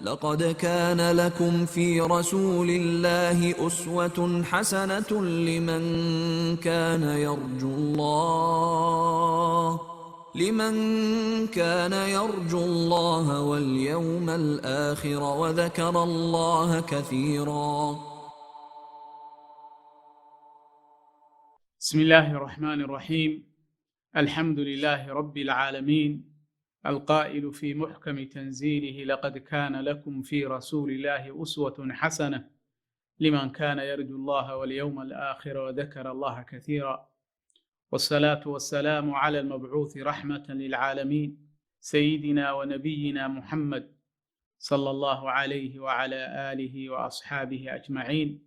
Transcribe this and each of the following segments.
لقد كان لكم في رسول الله أسوة حسنة لمن كان يرجو الله واليوم الآخر وذكر الله كثيرا. بسم الله الرحمن الرحيم. الحمد لله رب العالمين، القائل في محكم تنزيله: لقد كان لكم في رسول الله أسوة حسنة لمن كان يرجو الله واليوم الآخر وذكر الله كثيرا. والصلاة والسلام على المبعوث رحمة للعالمين سيدنا ونبينا محمد صلى الله عليه وعلى آله وأصحابه أجمعين.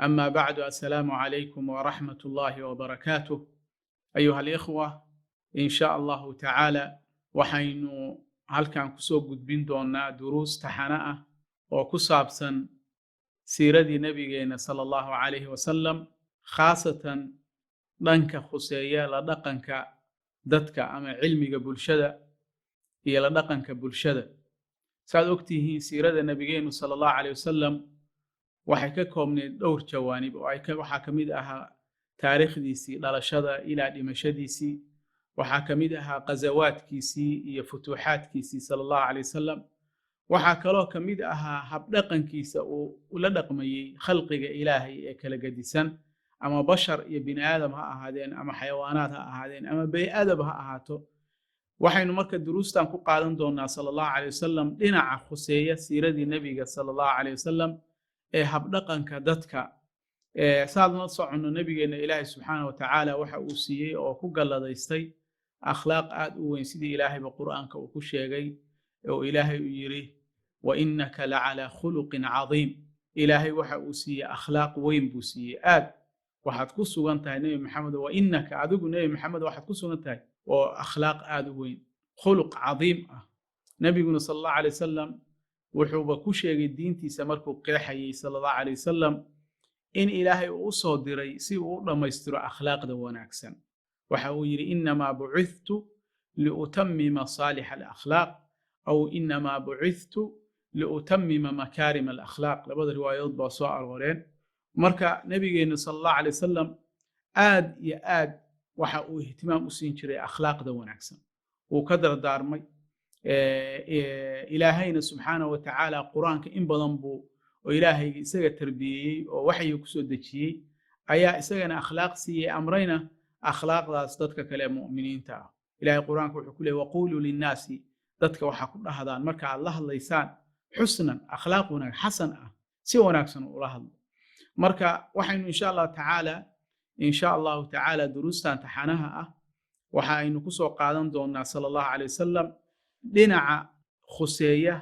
أما بعد، السلام عليكم ورحمة الله وبركاته. أيها الإخوة، إن شاء الله تعالى waxaynu halkan kusoo gudbin doonaa duruus taxane ah oo ku saabsan siiradii nabigeena sala allahu calayhi wasalam, khaasatan dhanka khuseeya la dhaqanka dadka ama cilmiga bulshada iyo la dhaqanka bulshada. saad ogtihiin, siirada nabigeenu sala allahu calayhi wasalam waxay ka koobneyd dhowr jawaanib oo waxaa ka mid ahaa taariikhdiisii dhalashada ilaa dhimashadiisii, waxaa ka mid ahaa qazawaadkiisii iyo futuuxaadkiisii sala allahu calay wasalam, waxaa kaloo ka mid ahaa habdhaqankiisa uu ula dhaqmayey khalqiga ilaahay ee kala gedisan, ama bashar iyo bini aadam ha ahaadeen ama xayawaanaad ha ahaadeen ama bey-adab ha ahaato. waxaynu marka duruustan ku qaadan doonaa sala allahu calay wasalam dhinaca khuseeya siiradii nebiga sala allahu calay wasalam ee habdhaqanka dadka. saad la soconno, nabigeena ilaahay subxaana wa tacaala waxa uu siiyey oo ku galladaystay akhlaaq aad u weyn, sidii ilaahayba qur'aanka uu ku sheegay oo ilaahay uu yidhi: wa innaka la calaa khuluqin cadiim. ilaahay waxa uu siiyey akhlaaq weyn buu siiyey. aad waxaad ku sugan tahay nebi maxamed, wa innaka adigu nebi maxamed waxaad ku sugan tahay oo akhlaaq aad u weyn, khuluq cadiim ah. nebiguna sala allahu calay wasalam wuxuuba ku sheegay diintiisa markuu qeexayey sala allahu calay wasalam in ilaahay uu u soo diray si uu u dhammaystiro akhlaaqda wanaagsan. waxa uu yidhi: inamaa bucithtu liutamima saalixa alakhlaaq, aw inamaa bucithtu liutamima makaarima alakhlaaq. labada riwaayadood baa soo arooreen. marka nebigeenna sala allahu calay wasalam aad iyo aad waxa uu ihtimaam u siin jiray akhlaaqda wanaagsan. wuu ka dardaarmay. ilaahayna subxaanahu wa tacaala qur-aanka in badan buu oo ilaahayga isaga tarbiyeeyey oo waxyiga kusoo dejiyey ayaa isagana akhlaaq siiyey, amrayna akhlaaqdaas dadka kale mu'miniinta ah. ilaahay qur-aanka wuxuu ku leeyay: waquuluu linnaasi, dadka waxaa ku dhahdaan marka aad la hadlaysaan xusnan, akhlaaq wanaag xasan ah, si wanaagsan ula hadlo. marka waxaynu insha allahu tacaala duruustan taxanaha ah waxa aynu kusoo qaadan doonaa sala allahu calay wasalam dhinaca khuseeya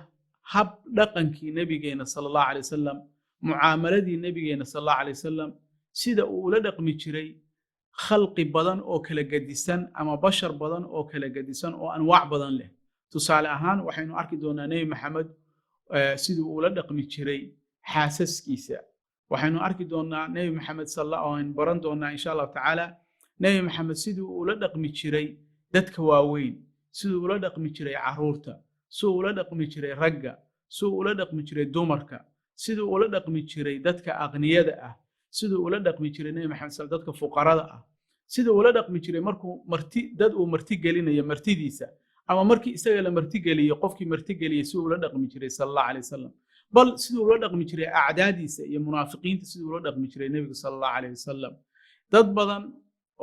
hab dhaqankii nebigeena sala allahu calay wasalam, mucaamaladii nebigeena sala allahu calay wasalam, sida uu ula dhaqmi jiray khalqi badan oo kala gedisan ama bashar badan oo kala gedisan oo anwaac badan leh. tusaale ahaan waxaynu arki doonaa nebi maxamed siduu ula dhaqmi jiray xaasaskiisa. waxaynu arki doonaa nebi maxamed aynu baran doonaa insha allahu tacaala nebi maxamed siduu ula dhaqmi jiray dadka waaweyn, siduu ula dhaqmi jiray caruurta, siduu ula dhaqmi jiray ragga, siduu ula dhaqmi jiray dumarka, siduu ula dhaqmi jiray dadka aqniyada ah, siduu ula dhaqmi jiray nebi maxamed dadka fuqarada ah, siduu ula dhaqmi jiray markuu dad uu martigelinayo martidiisa, ama markii isaga la martigeliyo qofkii martigeliyey siduu ula dhaqmi jiray sala allahu calay wasalam, bal siduu ula dhaqmi jiray acdaadiisa iyo munaafiqiinta siduu ula dhaqmi jiray nebigu sala allahu calay wasalam. dad badan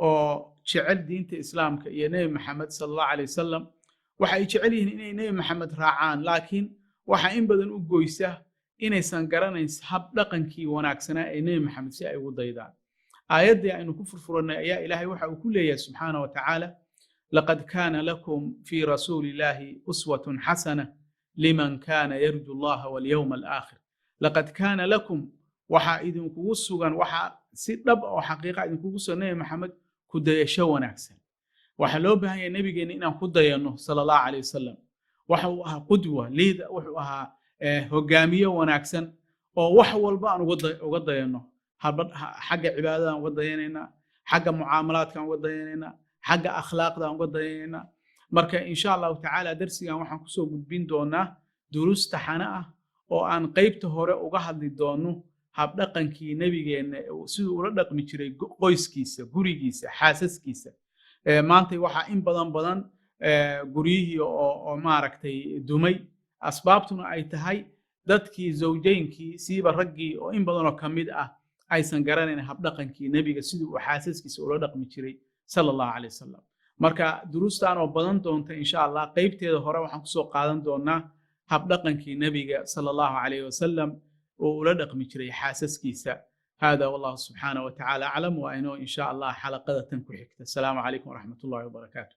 oo jecel diinta islaamka iyo nebi maxamed sala allahu calay wasalam waxay jecel yihiin inay nebi maxamed raacaan, laakiin waxaa in badan u goysa inaysan garanayn hab dhaqankii wanaagsanaa ee nebi maxamed si ay ugu daydaan. aayaddii aynu ku furfurannay ayaa ilaahay waxa uu ku leeyahay subxaana wa tacaala: laqad kaana lakum fii rasuuli illaahi uswatun xasana liman kaana yarju allaha walyowma alaakhir. laqad kaana lakum, waxaa idinkugu sugan, waxaa si dhab oo xaqiiqa idinkugu sugan nebi maxamed ku dayasho wanaagsan. waxaa loo baahan yahay nebigeena inaan ku dayanno sala allahu calay wasalam. waxa uu ahaa qudwa, liida, wuxuu ahaa hogaamiye wanaagsan oo wax walba aan uga dayanno. xagga cibaadada aan uga dayanaynaa, xagga mucaamalaadka aan uga dayanaynaa, xagga akhlaaqda aan uga dayanaynaa. marka insha allahu tacaala darsigan waxaan kusoo gudbin doonaa duruus taxane ah oo aan qaybta hore uga hadli doono habdhaqankii nebigeenna siduu ula dhaqmi jiray qoyskiisa, gurigiisa, xaasaskiisa. Maanta waxaa in badan guryihii oo maaragtay dumay, asbaabtuna ay tahay dadkii zawjaynkii siiba raggii oo in badanoo ka mid ah aysan garanayn habdhaqankii nebiga siduu uu xaasaskiisa ula dhaqmi jiray sala allahu calay wasalam. marka duruustan oo badan doonta insha allah qaybteeda hore waxaan kusoo qaadan doonaa habdhaqankii nebiga sala allahu calayh wasalam oo ula dhaqmi jiray xaasaskiisa. hada wallahu subxaanahu wa tacaala aclam, waa inoo insha allah xalaqada tan ku xigta. asalaamu calaykum waraxmat ullahi wabarakaatu.